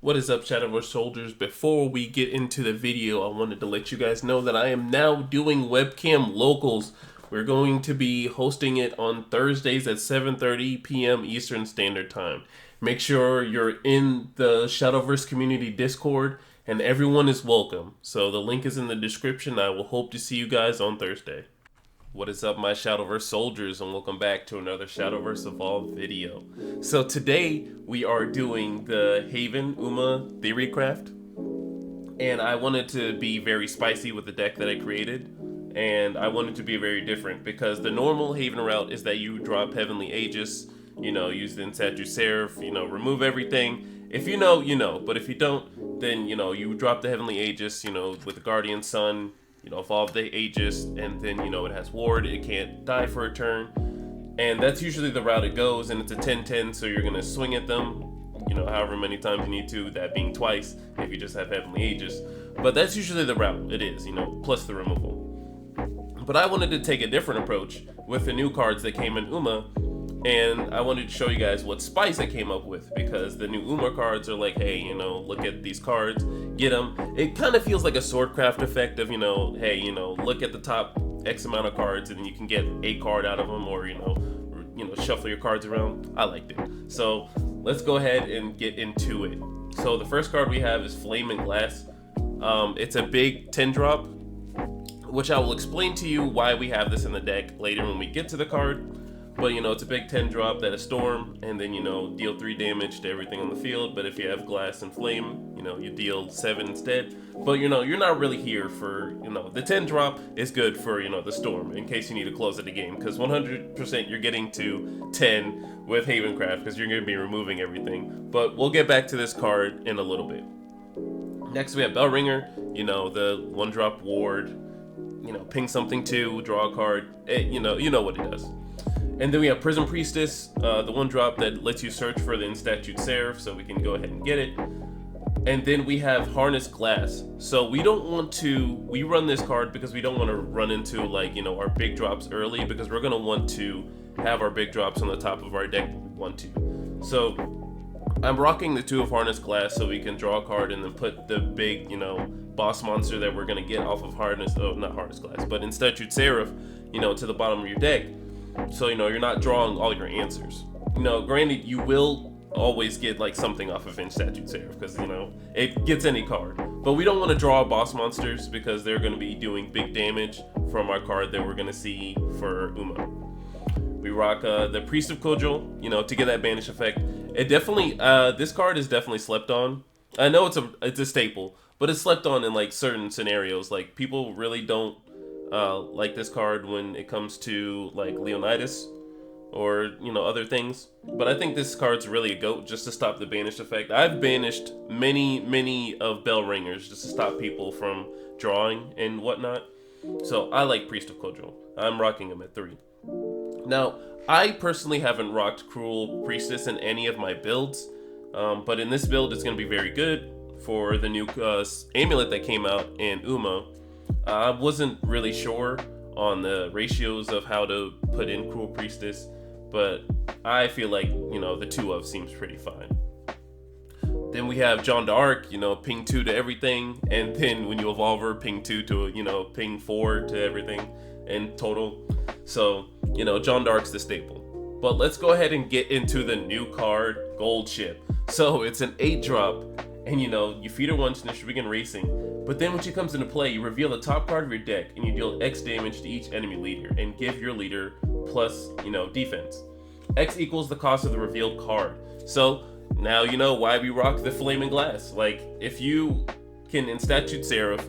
What is up, Shadowverse soldiers? Before we get into the video, I wanted to let you guys know that I am now doing webcam locals. We're going to be hosting it on Thursdays at 7:30 p.m. Eastern Standard Time. Make sure you're in the Shadowverse community Discord, and everyone is welcome. So the link is in the description. I will hope to see you guys on Thursday. What is up, my Shadowverse soldiers, and welcome back to another Shadowverse Evolved video. So today we are doing the Haven Uma Theory Craft, and I wanted to be very spicy with the deck that I created, and I wanted to be very different because the normal Haven route is that you drop Heavenly Aegis, use the Statue Seraph, remove everything. If you know, you know, but if you don't, then you drop the Heavenly Aegis, with the Guardian Sun. Evolve the Aegis, and then, it has Ward, it can't die for a turn. And that's usually the route it goes, and it's a 10-10, so you're going to swing at them, however many times you need to, that being twice if you just have Heavenly Aegis. But that's usually the route it is, plus the removal. But I wanted to take a different approach with the new cards that came in Uma, and I wanted to show you guys what spice I came up with, because the new Uma cards are like, hey, look at these cards, get them. It kind of feels like a swordcraft effect of, hey, look at the top X amount of cards and then you can get a card out of them, or, shuffle your cards around. I liked it. So let's go ahead and get into it. So the first card we have is Flame and Glass. It's a big 10-drop, which I will explain to you why we have this in the deck later when we get to the card. But, it's a big 10-drop that is Storm, and then, deal 3 damage to everything on the field. But if you have Glass and Flame, you deal 7 instead. But, you're not really here for, the 10-drop is good for, the Storm, in case you need to close out the game. Because 100% you're getting to 10 with Havencraft, because you're going to be removing everything. But we'll get back to this card in a little bit. Next, we have Bellringer, the 1-drop Ward, ping something 2, draw a card. You know what it does. And then we have Prism Priestess, the 1-drop that lets you search for the Statue Seraph, so we can go ahead and get it. And then we have Harness Glass. So we run this card because we don't want to run into our big drops early, because we're going to want to have our big drops on the top of our deck if we want to. So I'm rocking the 2 of Harness Glass so we can draw a card and then put the big, boss monster that we're going to get off of not Harness Glass, but in Statue Seraph, to the bottom of your deck. So, you're not drawing all your answers. Granted, you will always get, something off of Statue Seraph, because, it gets any card. But we don't want to draw boss monsters, because they're going to be doing big damage from our card that we're going to see for Uma. We rock the Priest of Kojal, to get that banish effect. It definitely, this card is definitely slept on. I know it's a staple, but it's slept on in, certain scenarios. People really don't like this card when it comes to Leonidas or other things, but I think this card's really a goat just to stop the banish effect. I've banished many of Bellringers just to stop people from drawing and whatnot, so I like Priest of Kojal. I'm rocking him at 3. Now, I personally haven't rocked Cruel Priestess in any of my builds, but in this build it's going to be very good for the new amulet that came out in Uma. I wasn't really sure on the ratios of how to put in Cruel Priestess, but I feel like, the 2 of seems pretty fine. Then we have Jeanne d'Arc, ping 2 to everything, and then when you evolve her, ping 2 to, ping 4 to everything in total. So, Jeanne d'Arc's the staple. But let's go ahead and get into the new card, Gold Ship. So it's an 8-drop, and you feed her once and she begin racing. But then when she comes into play, you reveal the top card of your deck and you deal X damage to each enemy leader and give your leader plus, defense. X equals the cost of the revealed card. So now you know why we rock the Flame and Glass. If you can Statue Seraph,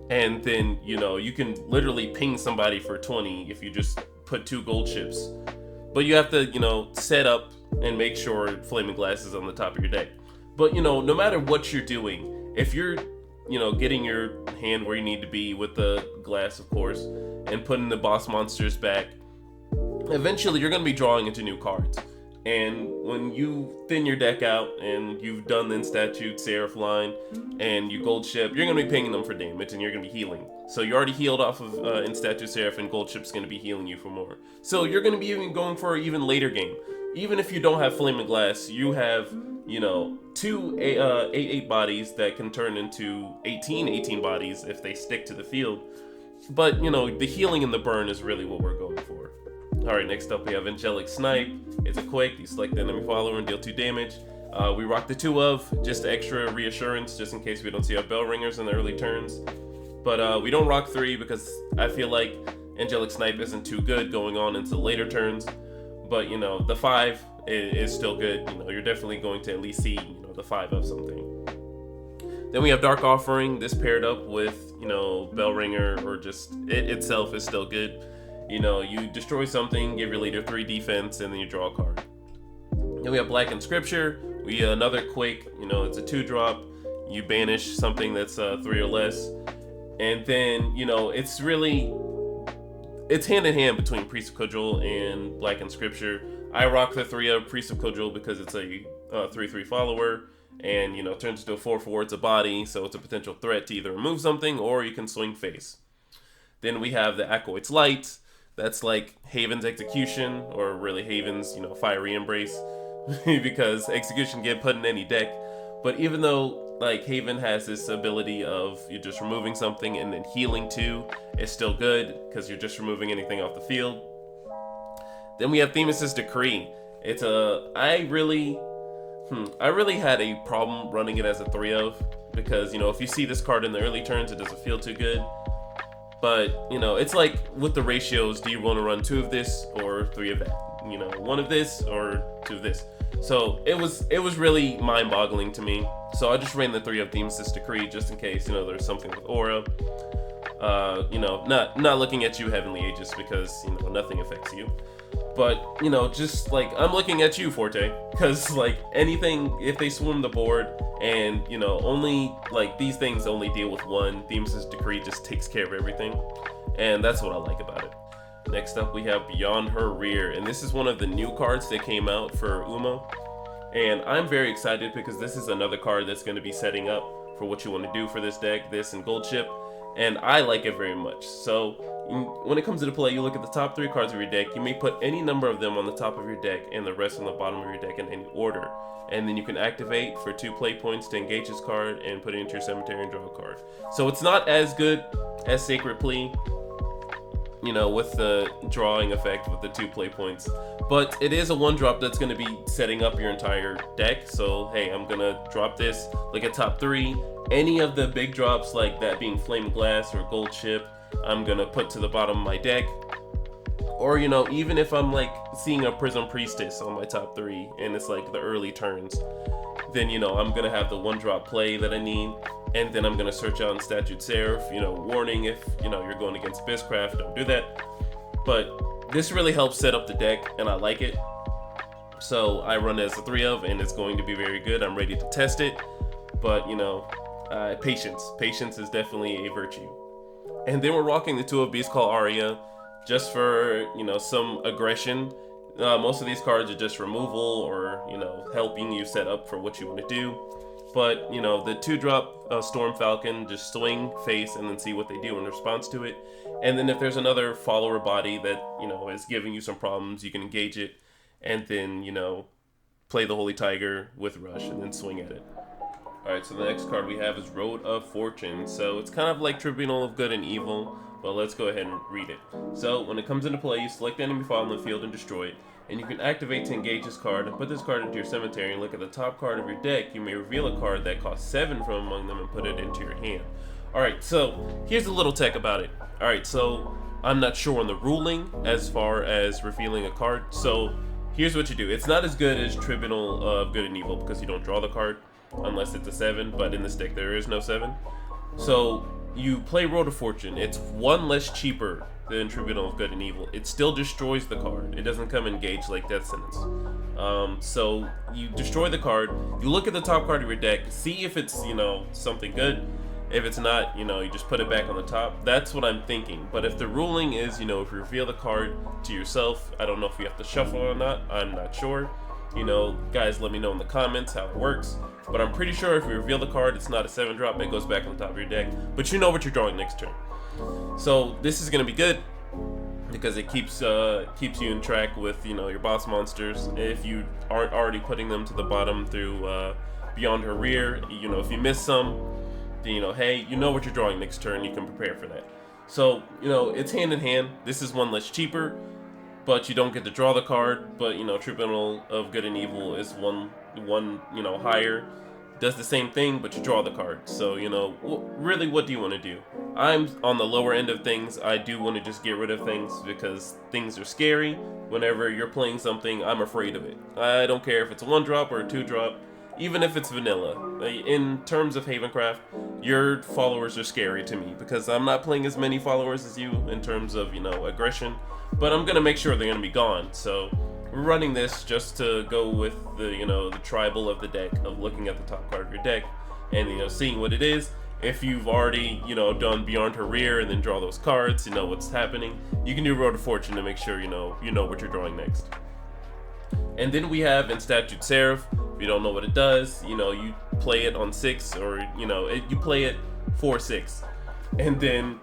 and then, you can literally ping somebody for 20 if you just put 2 gold ships. But you have to, set up and make sure Flame and Glass is on the top of your deck. But, no matter what you're doing, if you're getting your hand where you need to be with the glass, of course, and putting the boss monsters back, eventually you're going to be drawing into new cards. And when you thin your deck out and you've done the Statue Seraph line and you gold ship, you're going to be pinging them for damage and you're going to be healing. So you already healed off of Statue Seraph, and gold ship's going to be healing you for more. So you're going to be even going for an even later game. even if you don't have Flaming Glass, you have, you know, two 8/8 bodies that can turn into 18/18 bodies if they stick to the field. But, you know, the healing and the burn is really what we're going for. Alright, next up we have Angelic Snipe. It's a quick, you select the enemy follower and deal 2 damage. We rock the 2 of, just extra reassurance, just in case we don't see our bell ringers in the early turns. But we don't rock 3 because I feel like Angelic Snipe isn't too good going on into later turns. But, you know, the 5 is still good. You know, you're definitely going to at least see, you know, the 5 of something. Then we have Dark Offering. This paired up with, you know, Bell Ringer or just it itself is still good. You know, you destroy something, give your leader 3 defense, and then you draw a card. Then we have Blackened Scripture. We another quick, you know, it's a 2-drop. You banish something that's 3 or less. And then, you know, it's hand in hand between Priest of Cudgel and Blackened Scripture. I rock the 3 of Priest of Cudgel because it's a 3/3 follower. And, you know, turns into a 4/4, it's a body, so it's a potential threat to either remove something or you can swing face. Then we have the Acolyte's Light. That's like Haven's Execution, or really Haven's, you know, Fiery Embrace, because Execution can get put in any deck. But even though, like, Haven has this ability of you're just removing something and then healing too, it's still good, because you're just removing anything off the field. Then we have Themis' Decree. It's a, I really had a problem running it as a 3 of, because, you know, if you see this card in the early turns, it doesn't feel too good. But, you know, it's like with the ratios, do you want to run 2 of this or 3 of that? You know, 1 of this or 2 of this. So it was really mind-boggling to me. So I just ran the 3 of Themis' Decree just in case, you know, there's something with Aura. You know, not looking at you, Heavenly Aegis, because, you know, nothing affects you. But, you know, just like, I'm looking at you, Forte, because, like, anything, if they swarm the board and, you know, only, like, these things only deal with 1, Themis' Decree just takes care of everything, and that's what I like about it. Next up, we have Beyond Her Rear, and this is one of the new cards that came out for Uma, and I'm very excited because this is another card that's going to be setting up for what you want to do for this deck, this and Gold Ship, and I like it very much. So when it comes to the play, you look at the top 3 cards of your deck. You may put any number of them on the top of your deck and the rest on the bottom of your deck in any order. And then you can activate for 2 play points to engage this card and put it into your cemetery and draw a card. So it's not as good as Sacred Plea, you know, with the drawing effect with the 2 play points. But it is a 1-drop that's going to be setting up your entire deck. So, hey, I'm going to drop this, look at top 3. Any of the big drops, like that being Flame Glass or Gold Ship, I'm gonna put to the bottom of my deck. Or, you know, even if I'm like seeing a Prism Priestess on my top 3 and it's like the early turns, then, you know, I'm gonna have the 1-drop play that I need, and then I'm gonna search out in Statute Seraph, you know, warning if, you know, you're going against Bizcraft, don't do that. But this really helps set up the deck, and I like it. So I run it as a 3 of, and it's going to be very good. I'm ready to test it, but, you know, patience is definitely a virtue. And then we're rocking the 2 of Beast Call Aria, just for, you know, some aggression. Most of these cards are just removal or, you know, helping you set up for what you want to do. But, you know, the 2-drop Storm Falcon, just swing, face, and then see what they do in response to it. And then if there's another follower body that, you know, is giving you some problems, you can engage it, and then, you know, play the Holy Tiger with Rush, and then swing at it. Alright, so the next card we have is Road of Fortune. So it's kind of like Tribunal of Good and Evil, but let's go ahead and read it. So when it comes into play, you select the enemy file on the field and destroy it, and you can activate to engage this card and put this card into your cemetery and look at the top card of your deck. You may reveal a card that costs 7 from among them and put it into your hand. Alright, so here's a little tech about it. Alright, so I'm not sure on the ruling as far as revealing a card, so here's what you do. It's not as good as Tribunal of Good and Evil because you don't draw the card unless it's a 7, but in this deck there is no 7. So you play Road of Fortune. It's 1 less cheaper than Tribunal of Good and Evil. It still destroys the card. It doesn't come engaged like Death Sentence. So you destroy the card, you look at the top card of your deck, see if it's, you know, something good. If it's not, you know, you just put it back on the top. That's what I'm thinking. But if the ruling is, you know, if you reveal the card to yourself, I don't know if you have to shuffle or not. I'm not sure. You know, guys, let me know in the comments how it works. But I'm pretty sure if you reveal the card, it's not a 7-drop, it goes back on top of your deck. But you know what you're drawing next turn. So this is going to be good. because it keeps you in track with your boss monsters. If you aren't already putting them to the bottom through Beyond Her Rear, if you miss some, then hey, you know what you're drawing next turn. You can prepare for that. So it's hand in hand. This is one less cheaper, but you don't get to draw the card. But Tribunal of Good and Evil is one higher. Does the same thing, but you draw the card. So really, what do you want to do? I'm on the lower end of things. I do want to just get rid of things because things are scary. Whenever you're playing something, I'm afraid of it. I don't care if it's a 1-drop or a 2-drop, even if it's vanilla. In terms of Havencraft, your followers are scary to me because I'm not playing as many followers as you in terms of aggression, but I'm gonna make sure they're gonna be gone. So we're running this just to go with the the tribal of the deck, of looking at the top card of your deck and seeing what it is. If you've already done Beyond Her Rear and then draw those cards, what's happening, you can do Road of Fortune to make sure you know what you're drawing next. And then we have Statute Seraph. If you don't know what it does, you play it on 6, or you play it for 6, and then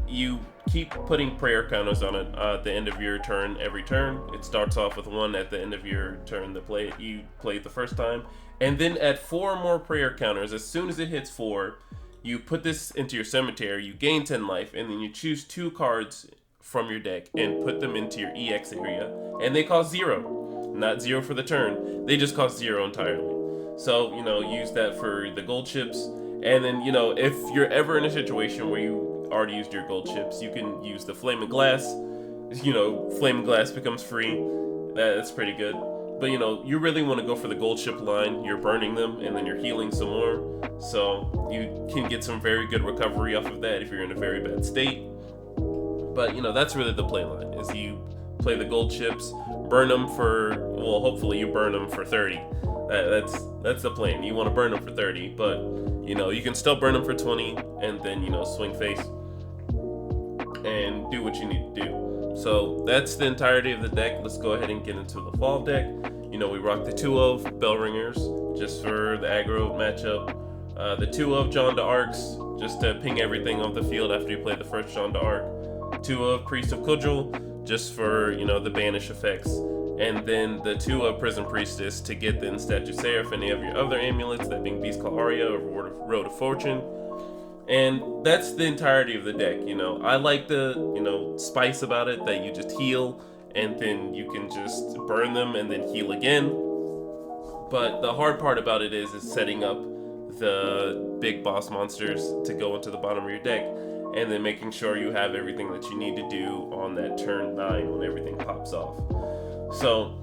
you keep putting prayer counters on it at the end of your turn every turn. It starts off with 1 at the end of your turn to play it. You play it the first time, and then add 4 more prayer counters. As soon as it hits 4, you put this into your cemetery. You gain 10 life, and then you choose 2 cards from your deck and put them into your EX area, and they cost 0. Not 0 for the turn, they just cost 0 entirely. So use that for the gold chips. And then if you're ever in a situation where you already used your gold chips, you can use the Flaming Glass. Flaming Glass becomes free. That's pretty good. But you really want to go for the gold chip line. You're burning them and then you're healing some more, so you can get some very good recovery off of that if you're in a very bad state. But that's really the play line, is you play the gold chips, burn them for, well, hopefully you burn them for 30. That's the plan. You want to burn them for 30, but you can still burn them for 20 and then swing face and do what you need to do. So that's the entirety of the deck. Let's go ahead and get into the fall deck. We rock the 2 of Bell Ringers just for the aggro matchup. The 2 of John d'Arcs just to ping everything off the field after you play the first John d'Arc. 2 of Priest of Cudgel just for the banish effects, and then the 2 of Prison Priestess to get the Statue Seraph and any of your other amulets, that being Beast Call Aria or Road of Fortune. And that's the entirety of the deck. I like the spice about it, that you just heal and then you can just burn them and then heal again. But the hard part about it is setting up the big boss monsters to go into the bottom of your deck, and then making sure you have everything that you need to do on that turn 9 when everything pops off. So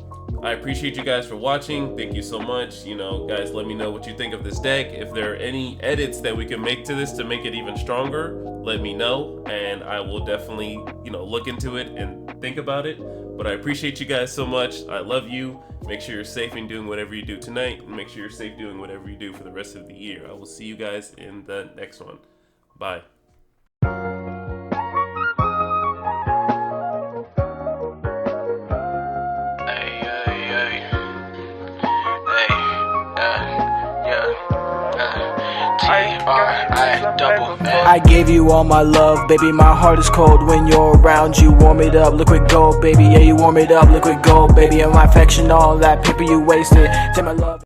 I appreciate you guys for watching. Thank you so much. Guys, let me know what you think of this deck. If there are any edits that we can make to this to make it even stronger, let me know, and I will definitely look into it and think about it. But I appreciate you guys so much. I love you. Make sure you're safe in doing whatever you do tonight, and make sure you're safe doing whatever you do for the rest of the year. I will see you guys in the next one. Bye. I gave you all my love, baby, my heart is cold when you're around. You warm it up, liquid gold, baby, yeah, you warm it up, liquid gold, baby, and my affection, all that paper you wasted. Take my love.